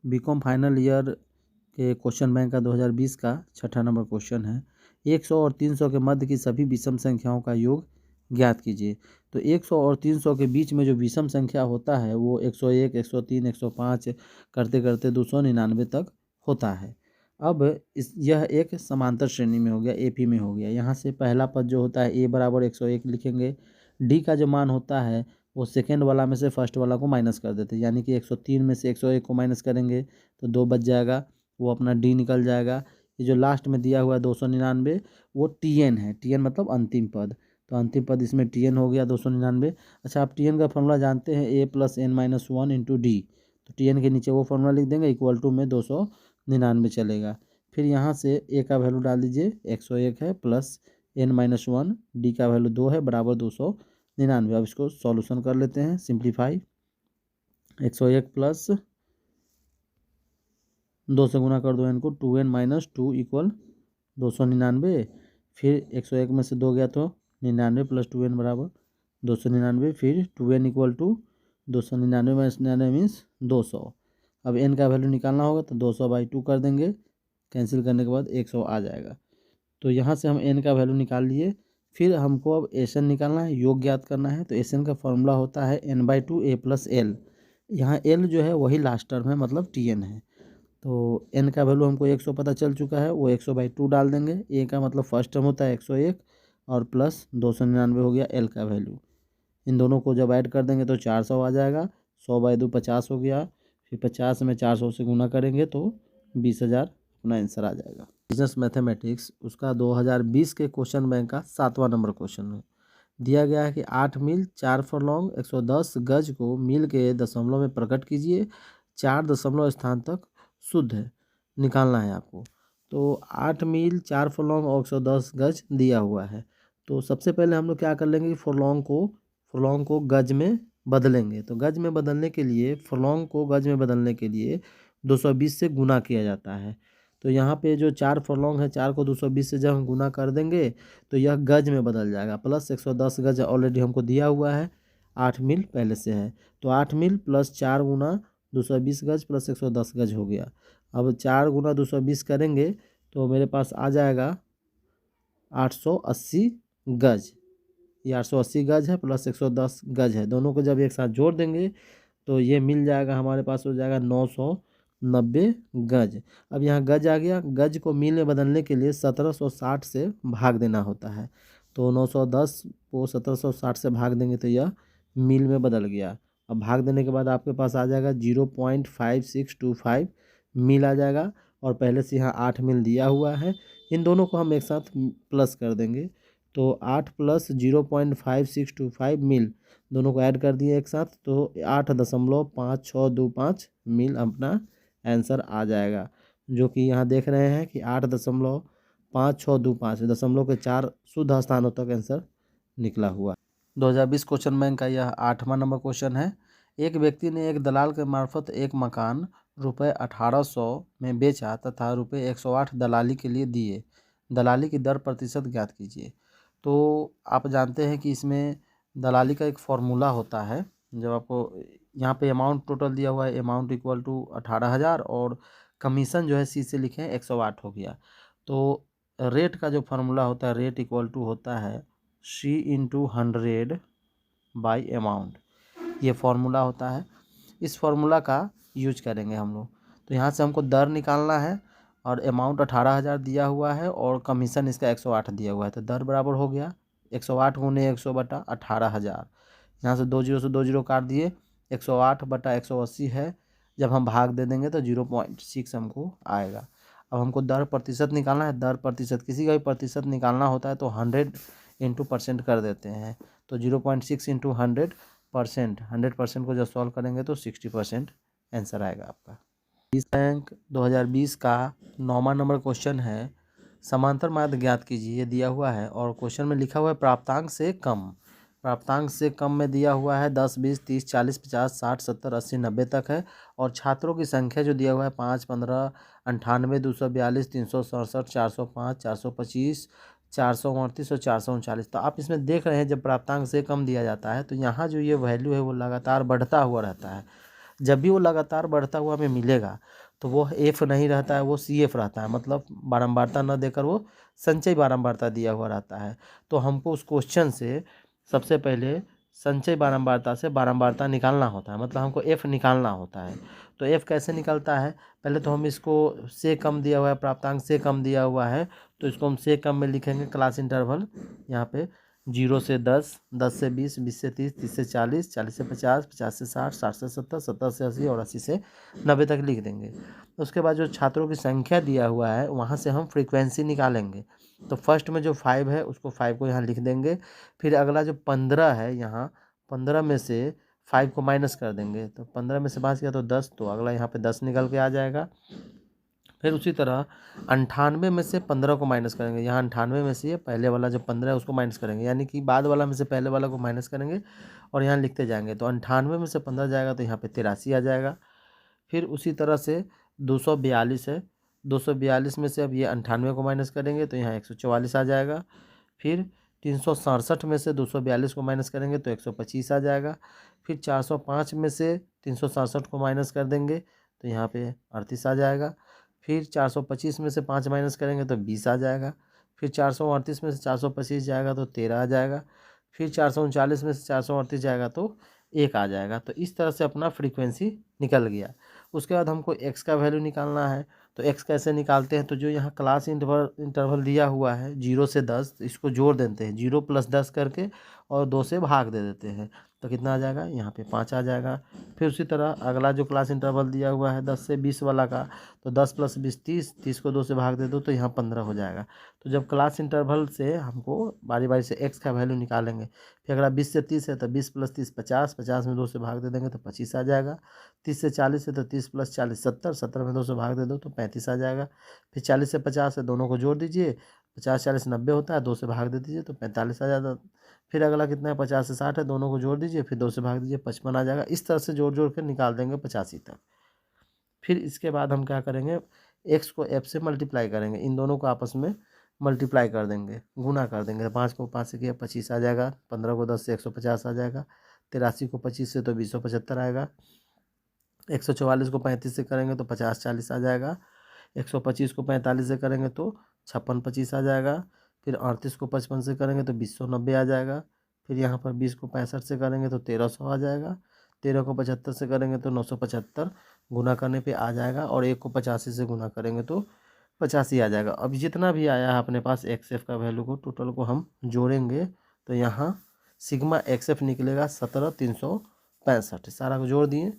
BCom final year के question bank का 2020 का 6ठा नंबर क्वेश्चन है। 100 और 300 के मध्य की सभी विषम संख्याओं का योग ज्ञात कीजिए। तो 100 और 300 के बीच में जो विषम संख्या होता है वो 101, 103, 105 करते करते 299 तक होता है। अब यह एक समांतर श्रेणी में हो गया, एपी में हो गया। यहाँ से पहला पद जो होता है ए बराबर 101 लिखेंगे। डी का जो मान होता है वो सेकेंड वाला में से फर्स्ट वाला को माइनस कर देते हैं, यानी कि 103 में से 101 को माइनस करेंगे तो 2 बच जाएगा, वो अपना डी निकल जाएगा। ये जो लास्ट में दिया हुआ है 299 वो टीएन है। टीएन मतलब अंतिम पद, तो अंतिम पद इसमें टीएन हो गया 299। अच्छा, आप टीएन का फॉर्मूला जानते हैं, A plus N minus 1 into D. तो टीएन के नीचे वो फॉर्मूला लिख देंगे, इक्वल टू में 299 चलेगा। फिर यहाँ से ए का वैल्यू डाल दीजिए, 101 है, प्लस एन माइनस 1, डी का वैल्यू 2 है, बराबर 299। अब इसको सॉल्यूशन कर लेते हैं, सिंप्लीफाई। 101 प्लस 2 से गुना कर दो इनको, 2n माइनस 2 इक्वल 299। फिर 101 में से 2 गया तो 99 प्लस 2n बराबर 299। फिर 2n equal to 299 minus 99 means 200। अब n का वैल्यू निकालना होगा तो 200/2 कर देंगे, कैंसिल करने के बाद 100 आ जाएगा। तो यहाँ से हम n का वैल्यू निकाल लिए। फिर हमको अब एसन निकालना है, योग ज्ञात करना है। तो एसन का फॉर्मूला होता है n/2 a प्लस एल। यहाँ l जो है वही लास्ट टर्म है, मतलब tn है। तो n का वैल्यू हमको 100 पता चल चुका है, वो 100/2 डाल देंगे। a का मतलब फर्स्ट टर्म होता है 101 और प्लस 299 हो गया l का वैल्यू। इन दोनों को जब ऐड कर देंगे तो 400 आ जाएगा। 100/2 50 हो गया। फिर 50 में 400 से गुना करेंगे तो 20,000 अपना आंसर आ जाएगा। बिजनेस मैथमेटिक्स उसका 2020 के क्वेश्चन बैंक का 7वां नंबर क्वेश्चन में दिया गया है कि 8 मील 4 फरलॉन्ग 110 गज को मील के दशमलव में प्रकट कीजिए। 4 दशमलव स्थान तक शुद्ध है, निकालना है आपको। तो 8 मील 4 फरलॉन्ग और 110 गज दिया हुआ है। तो सबसे पहले हम लोग क्या कर लेंगे, फरलॉन्ग को गज में बदलेंगे। तो गज में बदलने के लिए, फरलॉन्ग को गज में बदलने के लिए 220 से गुना किया जाता है। तो यहाँ पे जो 4 फरलॉन्ग है, 4 को 220 से जब हम गुना कर देंगे तो यह गज में बदल जाएगा। प्लस 110 गज ऑलरेडी हमको दिया हुआ है, 8 मील पहले से है। तो 8 मील प्लस 4 गुना 220 गज प्लस 110 गज हो गया। अब 4 गुना 220 करेंगे तो मेरे पास आ जाएगा 880 गज। ये 880 गज है प्लस 110 गज है, दोनों को जब एक साथ जोड़ देंगे तो ये मिल जाएगा, हमारे पास हो जाएगा 990 गज। अब यहाँ गज आ गया। गज को मील में बदलने के लिए 1760 से भाग देना होता है। तो 910 को 1760 से भाग देंगे तो यह मील में बदल गया। अब भाग देने के बाद आपके पास आ जाएगा 0.5625 मील आ जाएगा। और पहले से यहाँ 8 मील दिया हुआ है, इन दोनों को हम एक साथ प्लस कर देंगे। तो 8 प्लस 0.5625 मील, दोनों को ऐड कर दिए एक साथ तो 8.5625 मील अपना आंसर आ जाएगा। जो कि यहाँ देख रहे हैं कि 8.5625 दशमलव के 4 शुद्ध स्थानों तक आंसर निकला हुआ। 2020 क्वेश्चन बैंक का यह 8वां नंबर क्वेश्चन है। एक व्यक्ति ने एक दलाल के मार्फत एक मकान रुपये 1800 में बेचा तथा रुपये 108 दलाली के लिए दिए। दलाली की दर प्रतिशत ज्ञात कीजिए। तो आप जानते हैं कि इसमें दलाली का एक फॉर्मूला होता है। जब आपको यहाँ पे अमाउंट टोटल दिया हुआ है, अमाउंट इक्वल टू 18,000 और कमीशन जो है सी से लिखे हैं 108 हो गया। तो रेट का जो फार्मूला होता है, रेट इक्वल टू होता है सी इंटू 100 बाई अमाउंट, ये फार्मूला होता है। इस फार्मूला का यूज करेंगे हम लोग। तो यहाँ से हमको दर निकालना है और अमाउंट 18,000 दिया हुआ है और कमीशन इसका 108 दिया हुआ है। तो दर बराबर हो गया 108 गुने 100/18,000। यहाँ से 2 जीरो से 2 जीरो काट दिए, 108/180 है। जब हम भाग दे देंगे तो 0.6 हमको आएगा। अब हमको दर प्रतिशत निकालना है। दर प्रतिशत, किसी का भी प्रतिशत निकालना होता है तो 100 इंटू परसेंट कर देते हैं। तो 0.6 इंटू 100% को जब सॉल्व करेंगे तो 60% आंसर आएगा आपका। इस बैंक 2020 का 9वां नंबर क्वेश्चन है। समांतर माध्य ज्ञात कीजिए, ये दिया हुआ है और क्वेश्चन में लिखा हुआ है प्राप्तांक से कम। प्राप्तांक से कम में दिया हुआ है 10, 20, 30, 40, 50, 60, 70, 80, 90 तक है। और छात्रों की संख्या जो दिया हुआ है 5, 15, 98, 242, 367, 405, 425, 438 और 439। तो आप इसमें देख रहे हैं जब प्राप्तांक से कम दिया जाता है तो यहाँ जो ये वैल्यू है वो लगातार बढ़ता हुआ रहता है। जब भी वो लगातार बढ़ता हुआ हमें मिलेगा तो वो एफ नहीं रहता है, वो सी एफ रहता है, मतलब बारंबारता न देकर वो संचयी बारंबारता दिया हुआ रहता है। तो हमको उस क्वेश्चन से सबसे पहले संचयी बारंबारता से बारंबारता निकालना होता है, मतलब हमको एफ निकालना होता है। तो एफ कैसे निकलता है, पहले तो हम इसको से कम दिया हुआ है, प्राप्तांक से कम दिया हुआ है, तो इसको हम से कम में लिखेंगे क्लास इंटरवल यहाँ पे 0 से 10, 10 से 20, 20 से 30, 30 से 40, 40 से 50, 50 से 60, 60 से 70, 70 से 80 और 80 से 90 तक लिख देंगे। उसके बाद जो छात्रों की संख्या दिया हुआ है वहाँ से हम फ्रीक्वेंसी निकालेंगे। तो फर्स्ट में जो 5 है उसको 5 को यहाँ लिख देंगे। फिर अगला जो 15 है, यहाँ 15 में से 5 को माइनस कर देंगे, तो 15 में से बच गया तो 10, तो अगला यहाँ पे 10 निकल के आ जाएगा। फिर उसी तरह 98 में से 15 को माइनस करेंगे, यहाँ 98 में से ये पहले वाला जो 15 है उसको माइनस करेंगे, यानी कि बाद वाला में से पहले वाला को माइनस करेंगे और यहाँ लिखते जाएंगे। तो 98 में से 15 जाएगा तो यहाँ पे 83 आ जाएगा। फिर उसी तरह से 242 है, 242 में से अब ये 98 को माइनस करेंगे तो यहाँ 144 आ जाएगा। फिर 367 में से 242 को माइनस करेंगे तो 125 आ जाएगा। फिर 405 में से 367 को माइनस कर देंगे तो यहाँ पे 38 आ जाएगा। फिर 425 में से 5 माइनस करेंगे तो 20 आ जाएगा। फिर 438 में से 425 जाएगा तो 13 आ जाएगा। फिर 439 में से 438 जाएगा तो 1 आ जाएगा। तो इस तरह से अपना फ्रीक्वेंसी निकल गया। उसके बाद हमको x का वैल्यू निकालना है। तो x कैसे निकालते हैं, तो जो यहाँ क्लास इंटरवल दिया हुआ है 0 से 10, इसको जोड़ देते हैं 0 + 10 करके और 2 से भाग दे देते हैं, तो कितना आ जाएगा, यहाँ पे 5 आ जाएगा। फिर उसी तरह अगला जो क्लास इंटरवल दिया हुआ है 10 से 20 वाला का, तो 10 + 20 30, 30 को 2 से भाग दे दो तो यहाँ 15 हो जाएगा। तो जब क्लास इंटरवल से हमको बारी बारी से x का वैल्यू निकालेंगे, फिर अगला 20 से 30 है तो 20 + 30 50, 50 में 2 से भाग दे देंगे तो 25 आ जाएगा। 30 से 40 है तो 30 + 40 70, 70 में 2 से भाग दे दो तो 35 आ जाएगा। फिर 40 से 50 है, दोनों को जोड़ दीजिए, 50 40 90 होता है, 2 से भाग दे दीजिए तो 45 आ जाता। फिर अगला कितना है, 50 से 60 है, दोनों को जोड़ दीजिए, फिर 2 से भाग दीजिए 55 आ जाएगा। इस तरह से जोड़ जोड़ कर निकाल देंगे 85 तक। फिर इसके बाद हम क्या करेंगे, x को f से मल्टीप्लाई करेंगे, इन दोनों को आपस में मल्टीप्लाई कर देंगे, गुना कर देंगे। 5 को 5 से किया 25 आ जाएगा, 15 को 10 से 150 आ जाएगा, 83 को 25 से तो 275 आएगा, 144 को 35 से करेंगे तो 50 40 आ जाएगा, 125 को 45 से करेंगे तो 56 25 आ जाएगा। फिर 38 को 55 से करेंगे तो 290 आ जाएगा। फिर यहाँ पर 20 को 65 से करेंगे तो 1300 आ जाएगा। 13 को 75 से करेंगे तो 975 गुना करने पे आ जाएगा, और 1 को 85 से गुना करेंगे तो 85 आ जाएगा। अब जितना भी आया है अपने पास एक्स एफ का वैल्यू को टोटल को हम जोड़ेंगे तो यहाँ सिग्मा एक्स एफ निकलेगा 17,365, सारा को जोड़ दिए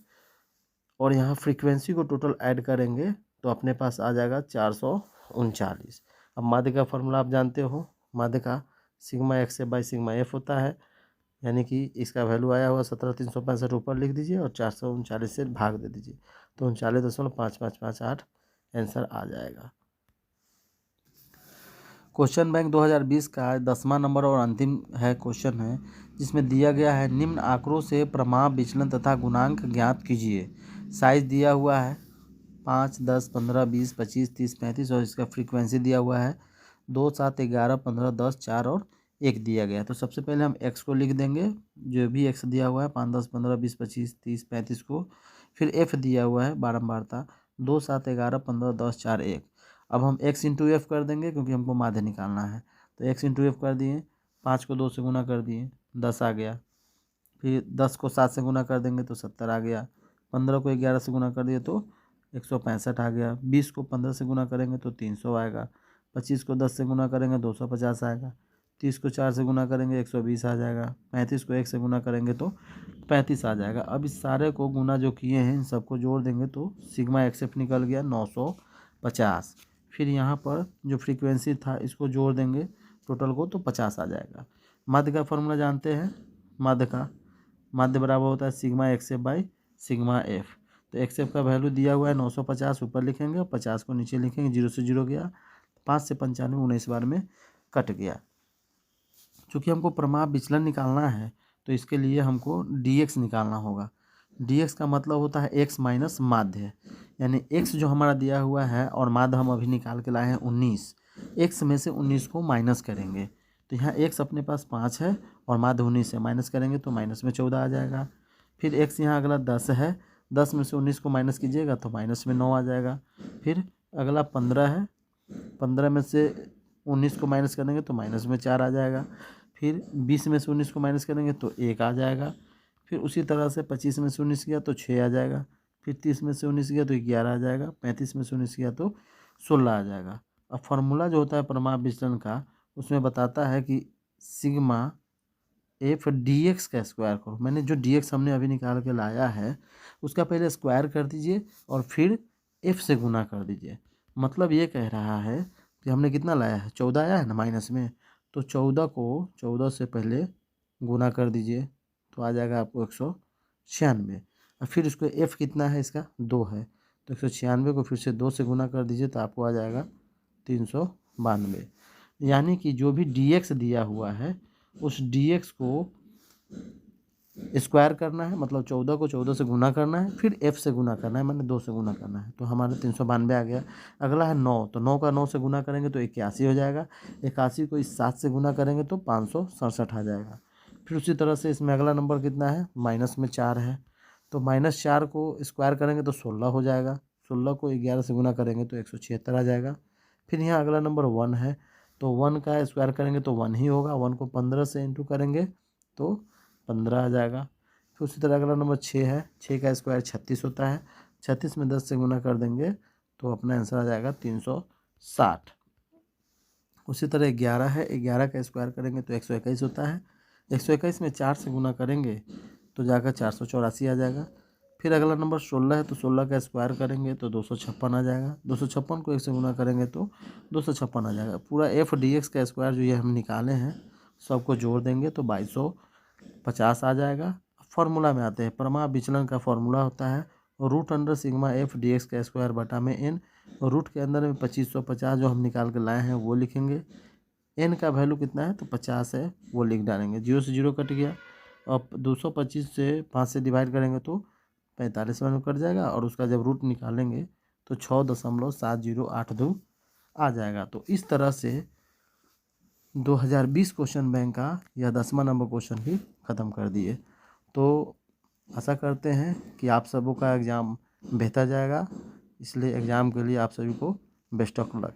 और यहाँ फ्रीक्वेंसी को टोटल ऐड करेंगे तो अपने पास आ जाएगा 439। अब माध्य का फॉर्मूला आप जानते हो, माध्य का sigma x F by sigma F होता है, यानी कि इसका वैल्यू आया हुआ 17,365 ऊपर लिख दीजिए और 439 से भाग दे दीजिए तो 39.5558 आंसर आ जाएगा। क्वेश्चन बैंक 2020 का 10वां नंबर और अंतिम है क्वेश्चन है, जिसमें दिया गया है निम्न आंकड़ों से प्रमाप विचलन तथा गुणांक ज्ञात कीजिए। साइज दिया हुआ है 5 10 15 20 25 30 35 और इसका फ्रीक्वेंसी दिया हुआ है 2 7 11 15 10 4 और 1 दिया गया है। तो सबसे पहले हम x को लिख देंगे, जो भी x दिया हुआ है 5 10 15 20 25 30 35 को। फिर f दिया हुआ है बारंबारता 2 7 11 15 10 4 1। अब हम x इंटू एफ कर देंगे क्योंकि हमको माध्य निकालना है, तो x इंटू एफ कर दिए, 5 को 2 से गुना कर दिए 10 आ गया। फिर 10 को 7 से गुना कर देंगे तो 70 आ गया। 15 को 11 से गुना कर दिए तो 165 आ गया। 20 को 15 से गुना करेंगे तो 300 आएगा। 25 को 10 से गुना करेंगे 250 आएगा। 30 को 4 से गुना करेंगे 120 आ जाएगा। 35 को 1 से गुना करेंगे तो 35 आ जाएगा। अब इस सारे को गुना जो किए हैं इन सबको जोड़ देंगे तो सिग्मा एक्स एफ निकल गया 950। फिर यहाँ पर जो फ्रीक्वेंसी था इसको जोड़ देंगे टोटल को तो 50 आ जाएगा। माध्य का फॉर्मूला जानते हैं, माध्य बराबर होता है sigma x F by sigma F. तो एक्स एफ का वैल्यू दिया हुआ है 950, ऊपर लिखेंगे और 50 को नीचे लिखेंगे, 0 से 0 गया, 5 से 95 19 बार में कट गया। चूँकि हमको प्रमाप विचलन निकालना है तो इसके लिए हमको dx निकालना होगा। dx का मतलब होता है x माइनस माध्य, यानी x जो हमारा दिया हुआ है और माध्य हम अभी निकाल के लाए हैं 19, x में से 19 को माइनस करेंगे तो यहाँ x अपने पास 5 है और माध्य 19 है, माइनस करेंगे तो माइनस में 14 आ जाएगा। फिर x यहाँ अगला 10 है, 10 में से 19 को माइनस कीजिएगा तो माइनस में 9 आ जाएगा। फिर अगला 15 है, 15 में से 19 को माइनस करेंगे तो माइनस में 4 आ जाएगा। फिर 20 में से 19 को माइनस करेंगे तो 1 आ जाएगा। फिर उसी तरह से 25 में से 19 गया तो 6 आ जाएगा। फिर 30 में से 19 गया तो 11 आ जाएगा। 35 में से 19 गया तो 16 आ जाएगा। अब फार्मूला जो होता है परिमाप विचलन का, उसमें बताता है कि सिग्मा एफ डी एक्स का स्क्वायर करो। मैंने जो डी एक्स हमने अभी निकाल के लाया है उसका पहले स्क्वायर कर दीजिए और फिर एफ से गुना कर दीजिए। मतलब ये कह रहा है कि हमने कितना लाया है, 14 आया है ना माइनस में, तो 14 को 14 से पहले गुना कर दीजिए तो आ जाएगा आपको 196। और फिर उसको एफ कितना है, इसका 2 है, तो 196 को फिर से 2 से गुना कर दीजिए तो आपको आ जाएगा 392। यानी कि जो भी डी एक्स दिया हुआ है उस डी एक्स को स्क्वायर करना है, मतलब 14 को 14 से गुना करना है, फिर एफ से गुना करना है, मैंने 2 से गुना करना है, तो हमारे 392 आ गया। अगला है 9, तो 9 का 9 से गुना करेंगे तो 81 हो जाएगा। 81 को इस 7 से गुना करेंगे तो 567 आ जाएगा। फिर उसी तरह से इसमें अगला नंबर कितना है, माइनस में 4 है, तो -4 को स्क्वायर करेंगे तो 16 हो जाएगा। 16 को 11 से गुना करेंगे तो 176 आ जाएगा। फिर यहाँ अगला नंबर 1 है, तो 1 का स्क्वायर करेंगे तो 1 ही होगा। 1 को 15 से इंटू करेंगे तो 15 आ जाएगा। फिर उसी तरह अगला नंबर 6 है, 6 का स्क्वायर 36 होता है। 36 में 10 से गुना कर देंगे तो अपना आंसर आ जाएगा 360। उसी तरह 11 है, 11 का स्क्वायर करेंगे तो 121 होता है। 121 में 4 से गुना करेंगे तो जाकर 484 आ जाएगा। फिर अगला नंबर 16 है, तो 16 का स्क्वायर करेंगे तो 256 आ जाएगा। 256 को 1 से गुना करेंगे तो 256 आ जाएगा। पूरा एफ डी एक्स का स्क्वायर जो ये हम निकाले हैं सबको जोड़ देंगे तो 2250 आ जाएगा। फॉर्मूला में आते हैं, परिमाप विचलन का फॉर्मूला होता है √अंडर(सिग्मा एफ डी एक्स का स्क्वायर बटा में एन), और रूट के अंदर में 2550 जो हम निकाल के लाए हैं वो लिखेंगे। एन का वैल्यू कितना है तो 50 है, वो लिख डालेंगे। 0 से 0 कट गया, अब 225 से 5 से डिवाइड करेंगे तो 45 में कट जाएगा, और उसका जब रूट निकालेंगे तो 6.7082 आ जाएगा। तो इस तरह से 2020 क्वेश्चन बैंक का यह 10वां नंबर क्वेश्चन भी ख़त्म कर दिए। तो आशा करते हैं कि आप सबों का एग्ज़ाम बेहतर जाएगा, इसलिए एग्ज़ाम के लिए आप सभी को बेस्ट ऑफ लक।